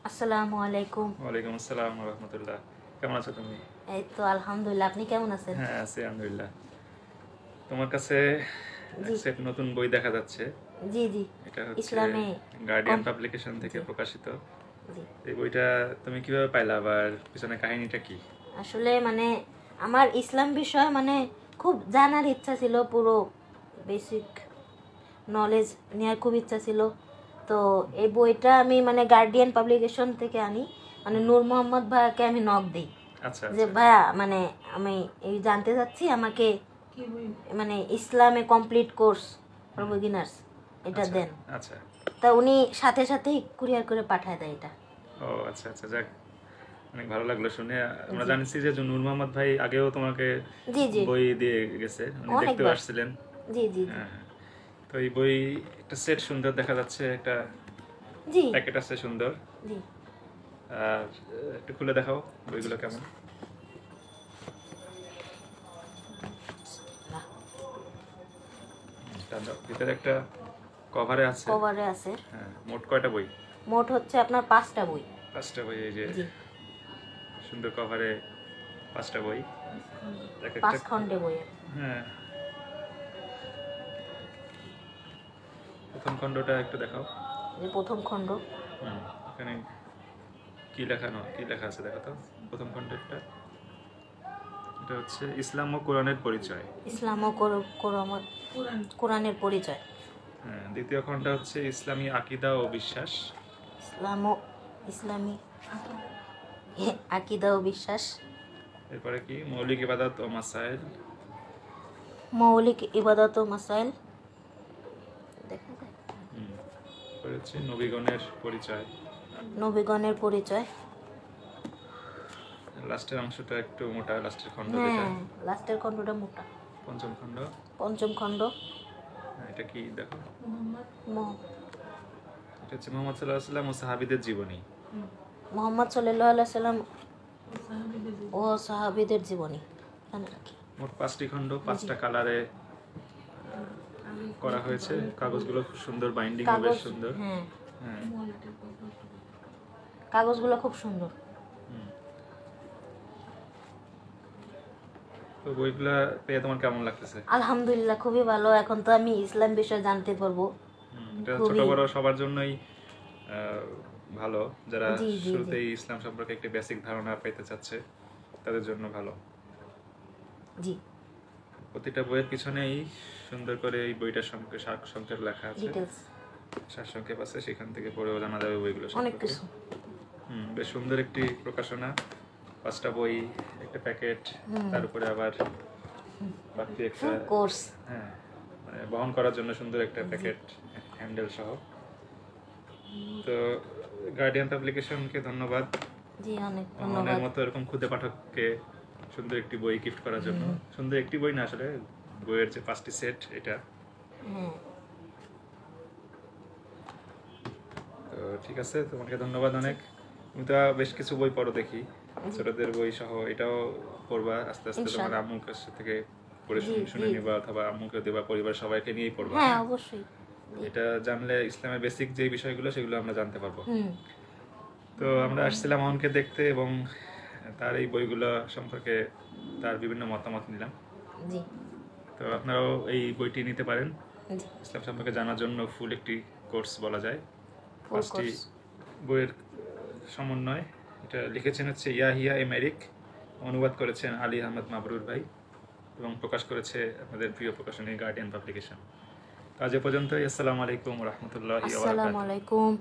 আসসালামু আলাইকুম। ওয়ালাইকুম আসসালাম ওয়া রাহমাতুল্লাহ। কেমন আছো তুমি? এই তো আলহামদুলিল্লাহ, আপনি কেমন আছেন? হ্যাঁ, আছি আলহামদুলিল্লাহ। তোমার কাছে এক জি সেট নতুন বই দেখা যাচ্ছে। জি জি। এটা হচ্ছে ইসলামে গার্ডিয়ান কম পাবলিকেশন থেকে জি প্রকাশিত। জি। এই বইটা তুমি কিভাবে পাইলা, আবার পিছনে কাহিনীটা কি? আসলে আমার ইসলাম বিষয়ে খুব জানার ইচ্ছা ছিল, পুরো বেসিক নলেজ নেওয়ার খুব ইচ্ছা ছিল। তো এই বইটা আমি গার্ডিয়ান পাবলিকেশন থেকে আনি, নূর মোহাম্মদ ভাইয়াকে আমি নক দিই আচ্ছা যে আচ্ছা ভাইয়া আমি এই জানতে চাচ্ছি, আমাকে ইসলামে কমপ্লিট কোর্স ফর বিগিনার্স এটা আচ্ছা দেন। আচ্ছা। তা উনি সাথে সাথেই কুরিয়ার করে পাঠায় দেয় এটা। ও আচ্ছা আচ্ছা, যাক, অনেক ভালো লাগলো শুনে। আমরা জি জানছি যে নূর মোহাম্মদ ভাই আগেও তোমাকে জি জি বই দিয়ে গেছে, উনি দেখতেও অনেকবার। আসছিলেন। জি জি জি হ্যাঁ হ্যাঁ। তো এই বই একটা সেট সুন্দর দেখা যাচ্ছে, একটা জি প্যাকেট আছে সুন্দর। জি। আর একটু খুলে দেখাও বইগুলো কেমন। ভিতরে একটা কভারে আছে। কভারে আছে। হ্যাঁ, মোট কয়টা বই? মোট হচ্ছে আপনার 5টা বই। 5টা বই, এই যে জি, সুন্দর কভারে 5টা বই, এক 5 একটা। খণ্ডে বইয়ের। হ্যাঁ, প্রথম খণ্ডটা একটু দেখাও। যে প্রথম খণ্ড, হুম, এখানে কি লেখা আছে দেখো তো। প্রথম খণ্ডটা এটা হচ্ছে ইসলাম ও কোরআনের পরিচয়। ইসলাম ও কোরআনের পরিচয়। হ্যাঁ, দ্বিতীয় খণ্ড হচ্ছে ইসলামী আকীদা ও বিশ্বাস। ইসলাম ও ইসলামী আকীদা ও বিশ্বাস। এরপরে কি মৌলিক ইবাদত ও মাসাইল। মৌলিক ইবাদত ও মাসাইল। দেখা যায় এরপরে হচ্ছে নবীগণের পরিচয়। নবীগণের পরিচয়। লাস্টের অংশটা একটু মোটা, লাস্টের খণ্ড যেটা। হ্যাঁ, লাস্টের খণ্ডটা মোটা। পঞ্চম খণ্ড। পঞ্চম খণ্ড। এটা কি দেখো। ম- এটা হচ্ছে মোহাম্মদ সাল্লাল্লাহু আলাইহি ওয়াসাল্লাম ও সাহাবীদের জীবনী। মোহাম্মদ সাল্লাল্লাহু আলাইহি সাল্লাম ও সাহাবীদের জীবনী। এখানে রাখি। মোট 5টি খণ্ড, 5টা কালারে করা হয়েছে। কাগজগুলো খুব সুন্দর, বাইন্ডিং বেশ কাগজ, সুন্দর। হ্যাঁ, হ্যাঁ। কাগজগুলো খুব সুন্দর। হুম। তো বইগুলা পেয়ে তোমার কেমন লাগতেছে? আলহামদুলিল্লাহ, খুবই ভালো। এখন তো আমি ইসলাম বিষয়ে জানতে পারবো। এটা ছোট খুবই। বড় সবার জন্যই ভালো, যারা জি জি জি শুরুতেই ইসলাম সম্পর্কে একটি বেসিক ধারণা পেতে চাচ্ছে তাদের জন্য ভালো। জি। প্রতিটা বইয়ের পিছনেই সুন্দর করে এই বইটার সংক্ষেপ লেখা আছে, ডিটেলস সারসংক্ষেপ আছে, সেখান থেকে পড়েও জানা যাবে বইগুলো অনেক সম্পর্কে। কিছু। বেশ সুন্দর একটি প্রকাশনা, 5টা বই, একটা প্যাকেট, তার উপরে আবার বাড়তি একটা কোর্স। হ্যাঁ, মানে বহন করার জন্য সুন্দর একটা প্যাকেট, হ্যান্ডেল সহ। তো গার্ডিয়ান পাবলিকেশনকে ধন্যবাদ, জি, অনেক মনের ধন্যবাদ। মতো এরকম ক্ষুদে পাঠককে সুন্দর একটি বই গিফট করার জন্য। সুন্দর একটি বই না, আসলে বইয়ের যে 5টি সেট এটা। হ্যাঁ, তো ঠিক আছে, তোমাকে ধন্যবাদ অনেক। তুমি তো বেশ কিছু বই পড়ো দেখি, ছোটদের বই সহ এটাও পড়বা আস্তে আস্তে। তোমার ইনশাআল্লাহ। আম্মুর কাছ থেকে পড়ে জি শুনে জি নিবা, অথবা আম্মুকে দেবা, পরিবার সবাইকে নিয়েই পড়বা। হ্যাঁ, অবশ্যই। জি। এটা জানলে ইসলামের বেসিক যে বিষয়গুলো সেগুলো আমরা জানতে পারবো। হুম। তো আমরা আসছিলাম অনকে দেখতে, এবং তার এই বইগুলো সম্পর্কে তার বিভিন্ন মতামত নিলাম। জি তো আপনারাও এই বইটি নিতে পারেন। জি। ইসলাম সম্পর্কে জানার জন্য ফুল একটি কোর্স বলা যায়। ফুল 5টি কোর্স। বইয়ের সমন্বয়। এটা লিখেছেন হচ্ছে ইয়াহিয়া এমেরিক, অনুবাদ করেছেন আলী আহমদ মাবরুর ভাই, এবং প্রকাশ করেছে আমাদের প্রিয় প্রকাশনী গার্ডিয়ান পাবলিকেশন। আজ এ পর্যন্তই। আসসালামু আলাইকুম ওয়া রাহমাতুল্লাহি ওয়া আসসালামু বারাকাতুহু। আলাইকুম।